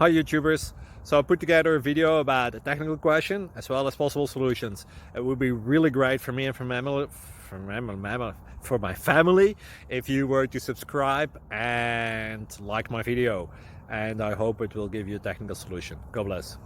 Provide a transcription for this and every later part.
Hi YouTubers! So I put together a video about a technical question as well as possible solutions. It would be really great for me and for my family if you were to subscribe and like my video, and I hope it will give you a technical solution. God bless.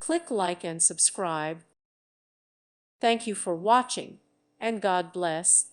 Click like and subscribe. Thank you for watching, and God bless.